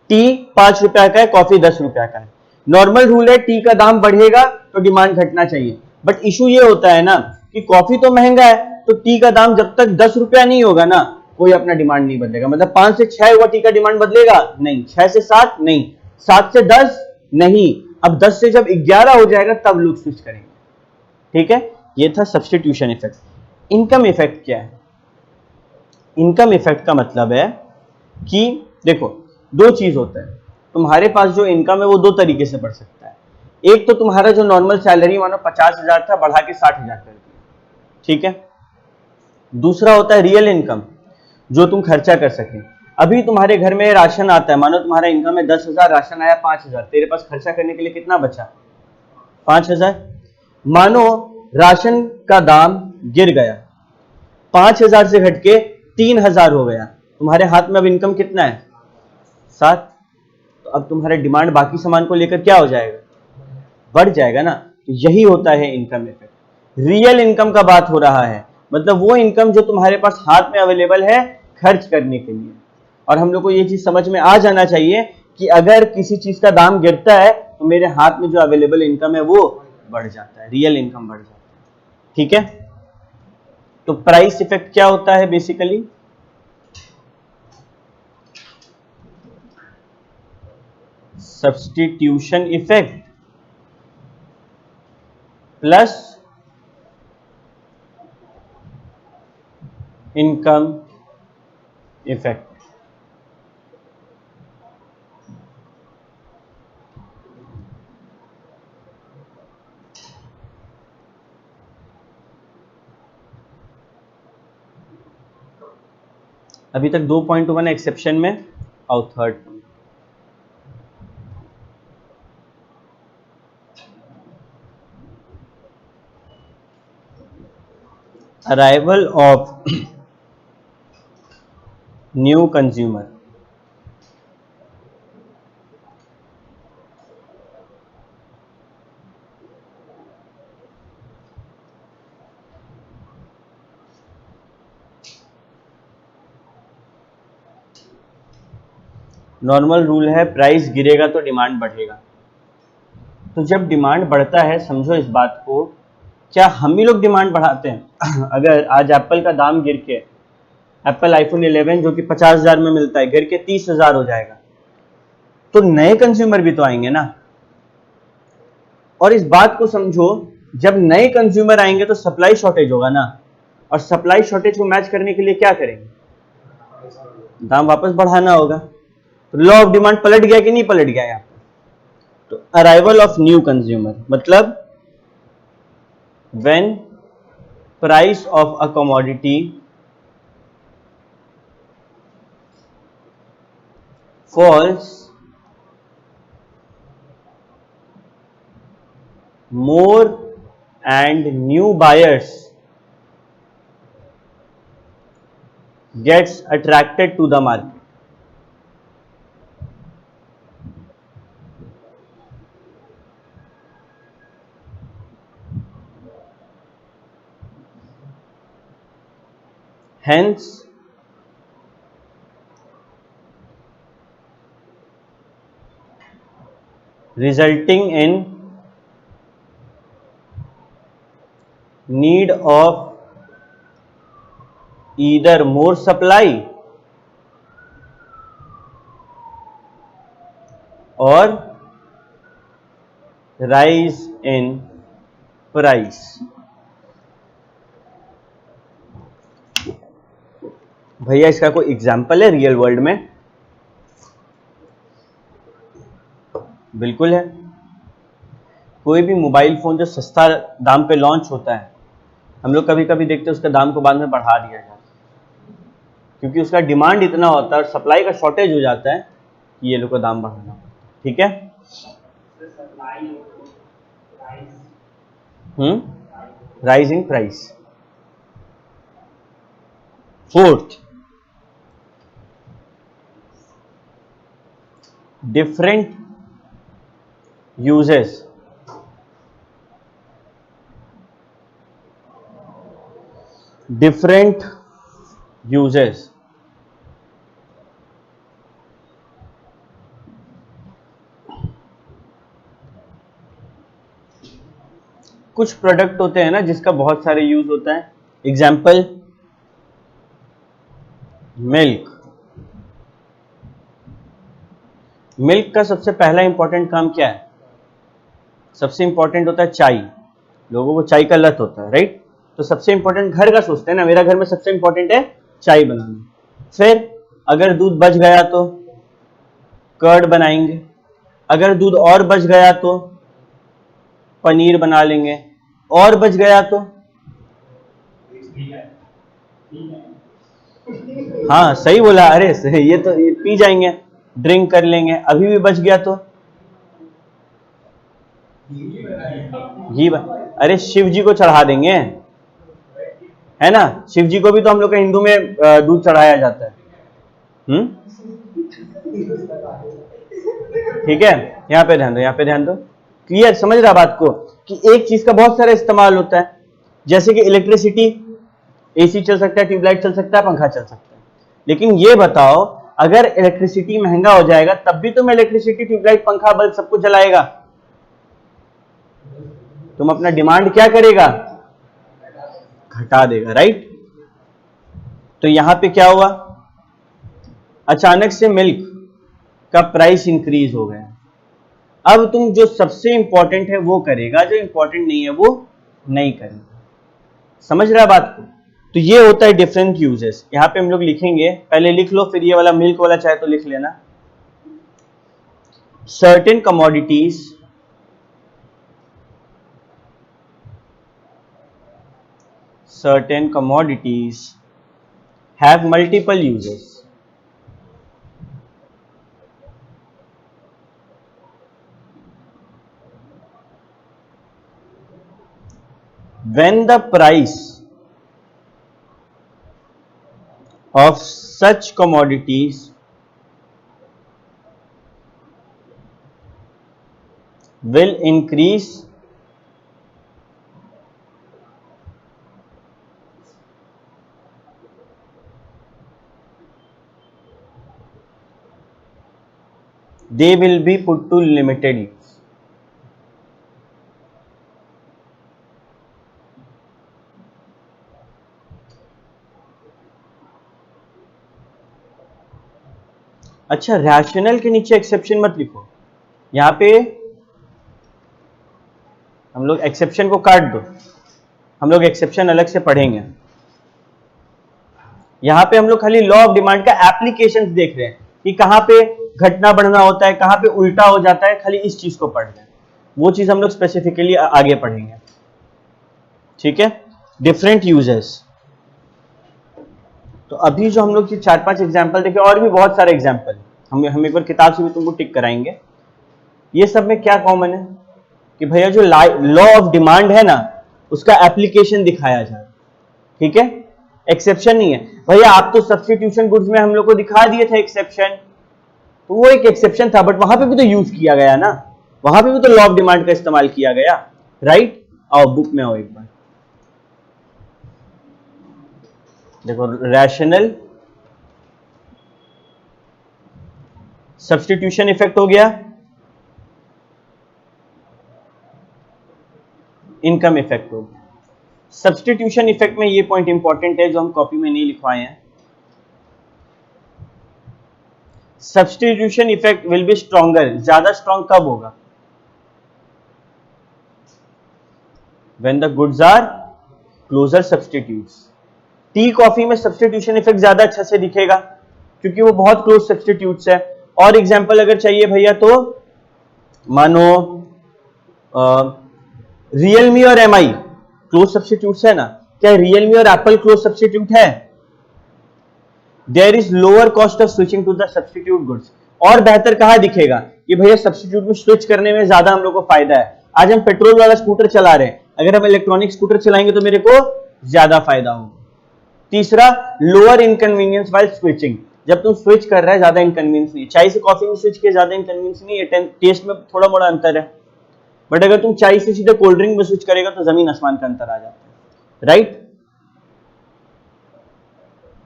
टी 5 रुपया का है, कॉफी 10 रुपया का है। नॉर्मल रूल है टी का दाम बढ़ेगा तो डिमांड घटना चाहिए, बट इशू ये होता है ना कि कॉफी तो महंगा है, तो टी का दाम जब तक 10 रुपया नहीं होगा ना कोई अपना डिमांड नहीं बदलेगा। मतलब 5 से 6 हुआ टी का डिमांड बदलेगा नहीं, 6 से 7 नहीं, 7 से 10 नहीं, अब 10 से जब 11 हो जाएगा तब लोग स्विच करेंगे। ठीक है, ये था सब्स्टिट्यूशन इफेक्ट। इनकम इफेक्ट क्या है? इनकम इफेक्ट का मतलब है कि देखो, दो चीज होता है, तुम्हारे पास जो इनकम है वो दो तरीके से बढ़ सकता है। एक तो तुम्हारा जो नॉर्मल सैलरी मानो 50,000 था, बढ़ा के 60,000 कर दिया, ठीक है। दूसरा होता है रियल इनकम, जो तुम खर्चा कर सके। अभी तुम्हारे घर में राशन आता है, मानो तुम्हारा इनकम है 10,000, राशन आया 5,000, तेरे पास खर्चा करने के लिए कितना बचा? 5,000। मानो राशन का दाम गिर गया, 5,000 से घटके 3,000 हो गया, तुम्हारे हाथ में अब इनकम कितना है? 7। तो अब तुम्हारा डिमांड बाकी सामान को लेकर क्या हो जाएगा? बढ़ जाएगा ना। तो यही होता है इनकम इफेक्ट। रियल इनकम का बात हो रहा है, मतलब वो इनकम जो तुम्हारे पास हाथ में अवेलेबल है खर्च करने के लिए। और हम लोग को ये चीज समझ में आ जाना चाहिए कि अगर किसी चीज का दाम गिरता है तो मेरे हाथ में जो अवेलेबल इनकम है वो बढ़ जाता है, रियल इनकम बढ़ जाता है, ठीक है। तो प्राइस इफेक्ट क्या होता है? Basically substitution effect plus income effect. अभी तक 2 पॉइंट हुआ ना एक्सेप्शन में, और third arrival of new consumer. Normal rule है, प्राइस गिरेगा तो डिमांड बढ़ेगा। तो जब डिमांड बढ़ता है, समझो इस बात को, क्या हम ही लोग डिमांड बढ़ाते हैं? अगर आज एप्पल का दाम गिर के, एप्पल आईफोन 11 जो कि 50,000 में मिलता है, गिर के 30,000 हो जाएगा, तो नए कंज्यूमर भी तो आएंगे ना। और इस बात को समझो, जब नए कंज्यूमर आएंगे तो सप्लाई शॉर्टेज होगा ना, और सप्लाई शॉर्टेज को मैच करने के लिए क्या करेंगे? दाम वापस बढ़ाना होगा। तो लॉ ऑफ डिमांड पलट गया कि नहीं पलट गया यहाँ पे? तो अराइवल ऑफ न्यू कंज्यूमर मतलब when price of a commodity falls more and new buyers gets attracted to the market. Hence, resulting in need of either more supply or rise in price. भैया इसका कोई एग्जाम्पल है रियल वर्ल्ड में? बिल्कुल है। कोई भी मोबाइल फोन जो सस्ता दाम पे लॉन्च होता है, हम लोग कभी कभी देखते हैं उसका दाम को बाद में बढ़ा दिया जाता है, क्योंकि उसका डिमांड इतना होता है और सप्लाई का शॉर्टेज हो जाता है कि ये लोग को दाम बढ़ाना होता है, ठीक है। Rising price. Fourth, different uses कुछ प्रोडक्ट होते हैं ना जिसका बहुत सारे यूज होता है। Example, milk. मिल्क का सबसे पहला इंपॉर्टेंट काम क्या है? सबसे इंपॉर्टेंट होता है चाय। लोगों को चाय का लत होता है, राइट। तो सबसे इंपॉर्टेंट घर का सोचते हैं ना, मेरा घर में सबसे इंपॉर्टेंट है चाय बनाना। फिर अगर दूध बच गया तो कर्ड बनाएंगे, अगर दूध और बच गया तो पनीर बना लेंगे, और बच गया तो हाँ सही बोला, अरे सही, ये तो ये पी जाएंगे, ड्रिंक कर लेंगे। अभी भी बच गया तो अरे शिव जी को चढ़ा देंगे, है ना। शिव जी को भी तो हम लोग के हिंदू में दूध चढ़ाया जाता है। ठीक है, यहाँ पे ध्यान दो, यहाँ पे ध्यान दो। क्लियर, समझ रहा बात को, कि एक चीज का बहुत सारा इस्तेमाल होता है। जैसे कि इलेक्ट्रिसिटी, एसी चल सकता है, ट्यूबलाइट चल सकता है, पंखा चल सकता है। लेकिन ये बताओ, अगर इलेक्ट्रिसिटी महंगा हो जाएगा तब भी तुम इलेक्ट्रिसिटी, ट्यूबलाइट, पंखा, बल्ब सब कुछ जलाएगा? तुम अपना डिमांड क्या करेगा? घटा देगा, राइट। तो यहां पे क्या हुआ, अचानक से मिल्क का प्राइस इंक्रीज हो गया। अब तुम जो सबसे इंपॉर्टेंट है वो करेगा, जो इंपॉर्टेंट नहीं है वो नहीं करेगा। समझ रहा है बात को? तो ये होता है डिफरेंट यूजेस। यहां पे हम लोग लिखेंगे, पहले लिख लो, फिर ये वाला मिल्क वाला चाहे तो लिख लेना। Certain commodities have multiple uses. When the price of such commodities will increase, they will be put to limited use. अच्छा, रैशनल के नीचे एक्सेप्शन मत लिखो, यहां पे हम लोग एक्सेप्शन को काट दो, हम लोग एक्सेप्शन अलग से पढ़ेंगे। यहां पे हम लोग खाली लॉ ऑफ डिमांड का एप्लीकेशंस देख रहे हैं कि कहां पे घटना बढ़ना होता है, कहां पे उल्टा हो जाता है, खाली इस चीज को पढ़ रहे हैं। वो चीज हम लोग स्पेसिफिकली आगे पढ़ेंगे, ठीक है। Different uses. तो अभी जो हम लोग ये 4-5 एग्जाम्पल देखे, और भी बहुत सारे एग्जाम्पल हम एक बार किताब से भी तुमको टिक कराएंगे। ये सब में क्या कॉमन है कि भैया जो लॉ ऑफ डिमांड है ना, उसका एप्लीकेशन दिखाया जा रहा है, ठीक है। एक्सेप्शन नहीं है भैया, आप तो सब्स्टिट्यूशन गुड्स में हम लोग को दिखा दिए थे एक्सेप्शन, तो वो एक एक्सेप्शन था, बट वहां पे भी तो यूज किया गया ना, वहां पे भी तो लॉ ऑफ डिमांड का इस्तेमाल किया गया, राइट। आओ बुक में आओ एक बार, देखो रैशनल सब्स्टिट्यूशन इफेक्ट हो गया, इनकम इफेक्ट हो गया। सब्स्टिट्यूशन इफेक्ट में ये पॉइंट इंपॉर्टेंट है जो हम कॉपी में नहीं लिखवाए हैं। Substitution effect will be stronger, ज्यादा स्ट्रॉन्ग कब होगा? When the goods are closer substitutes. Tea coffee में सब्स्टिट्यूशन इफेक्ट ज्यादा अच्छा से दिखेगा क्योंकि वो बहुत क्लोज सब्स्टिट्यूट्स है। और एग्जांपल अगर चाहिए भैया तो मानो रियलमी और एमआई क्लोज सब्स्टिट्यूट्स है ना, क्या रियलमी और एप्पल क्लोज सब्स्टिट्यूट है? There is lower cost of switching to the substitute goods. और बेहतर कहां दिखेगा कि भैया सब्स्टिट्यूट में स्विच करने में ज्यादा हम लोग को फायदा है। आज हम पेट्रोल वाला स्कूटर चला रहे हैं, अगर हम इलेक्ट्रॉनिक स्कूटर चलाएंगे तो मेरे को ज्यादा फायदा होगा। तीसरा, लोअर इनकन्वीनियंस वाइल स्विचिंग, जब तुम स्विच कर रहे हैं ज्यादा इनकन्वीनियंस नहीं। चाय से कॉफी में स्विच किया ज्यादा इनकन्वीनियंस नहीं है, टेस्ट में थोड़ा मोड़ा अंतर है, बट अगर तुम चाय से सीधे कोल्ड ड्रिंक में स्विच करेगा तो जमीन आसमान का अंतर आ जाता है, राइट।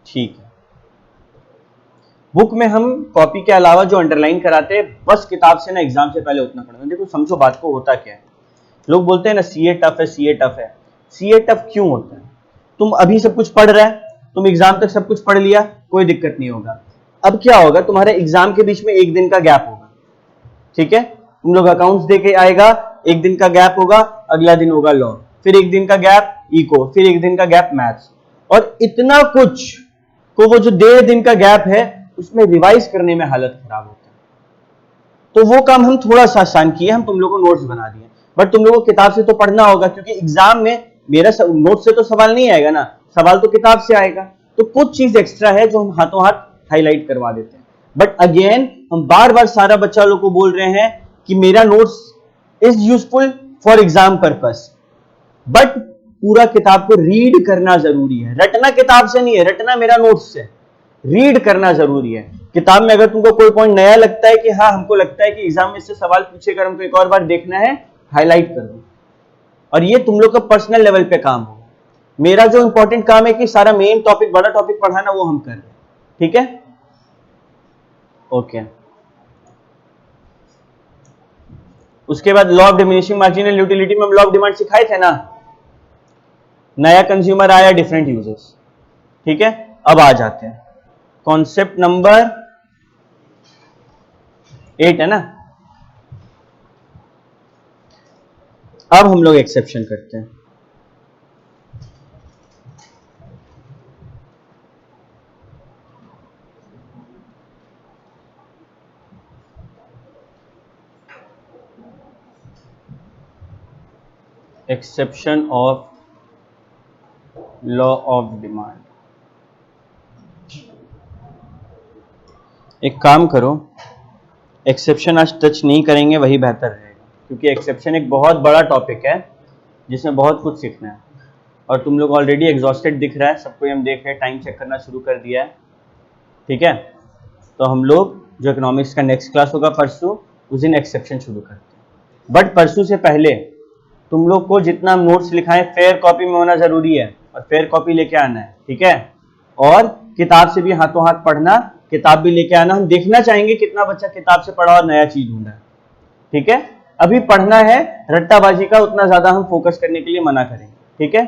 ठीक है, बुक में हम कॉपी के अलावा जो अंडरलाइन कराते हैं, बस किताब से ना एग्जाम से पहले उतना पढ़ना। देखो समझो बात को, होता क्या है, लोग बोलते हैं ना सीए टफ है, सीए टफ है। सीए टफ क्यों होता है? तुम अभी सब कुछ पढ़ रहे हैं, तुम एग्जाम तक सब कुछ पढ़ लिया, कोई दिक्कत नहीं होगा। अब क्या होगा, तुम्हारे एग्जाम के बीच में एक दिन का गैप होगा, ठीक है। तुम लोग अकाउंट्स देके आएगा, एक दिन का गैप होगा, अगला दिन होगा लॉ। फिर एक दिन का गैप इको, फिर एक दिन का गैप मैथ्स, और इतना कुछ को वो जो 1.5 दिन का गैप है उसमें रिवाइज करने में हालत खराब होता है। तो वो काम हम थोड़ा सा आसान किए, हम तुम लोगों को नोट्स बना दिए, बट तुम लोगों को किताब से तो पढ़ना होगा, क्योंकि एग्जाम में मेरा नोट से तो सवाल नहीं आएगा ना, सवाल तो किताब से आएगा। तो कुछ चीज एक्स्ट्रा है जो हम हाथों हाथ हाईलाइट करवा देते हैं, बट अगेन हम बार बार सारा बच्चा लोग को बोल रहे हैं कि मेरा notes is useful for exam purpose, but पूरा किताब को रीड करना जरूरी है। रटना किताब से नहीं है, रटना मेरा नोट्स से, रीड करना जरूरी है। किताब में अगर तुमको कोई पॉइंट नया लगता है कि हाँ हमको लगता है कि एग्जाम में इससे सवाल पूछेगा, हमको एक और बार देखना है, हाईलाइट कर दो। और ये तुम लोग का पर्सनल लेवल पे काम होगा। मेरा जो इंपॉर्टेंट काम है कि सारा मेन टॉपिक, बड़ा टॉपिक पढ़ाना, वो हम कर रहे हैं। ठीक है, ओके। उसके बाद law of diminishing marginal utility में हम लॉ ऑफ डिमांड सिखाए थे ना, नया कंज्यूमर आया, डिफरेंट यूजेस। ठीक है, अब आ जाते हैं कॉन्सेप्ट नंबर 8 है ना। अब हम लोग एक्सेप्शन करते हैं। Exception of law of demand. एक काम करो, एक्सेप्शन आज टच नहीं करेंगे, वही बेहतर रहेगा, क्योंकि एक्सेप्शन एक बहुत बड़ा टॉपिक है जिसमें बहुत कुछ सीखना है, और तुम लोग ऑलरेडी एग्जॉस्टेड दिख रहा है सबको, हम देख रहे हैं, टाइम चेक करना शुरू कर दिया है। ठीक है, तो हम लोग जो इकोनॉमिक्स का नेक्स्ट क्लास होगा परसों, उस दिन एक्सेप्शन शुरू करते हैं। बट परसों से पहले तुम लोग को जितना नोट्स लिखाएं फेयर कॉपी में होना जरूरी है, और फेयर कॉपी लेके आना है। ठीक है, और किताब से भी हाथों हाथ पढ़ना, किताब भी लेके आना। हम देखना चाहेंगे कितना बच्चा किताब से पढ़ा और नया चीज ढूंढा है। ठीक है, अभी पढ़ना है, रट्टाबाजी का उतना ज्यादा हम फोकस करने के लिए मना करेंगे। ठीक है,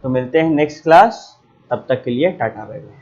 तो मिलते हैं नेक्स्ट क्लास, तब तक के लिए टाटा बाय बाय।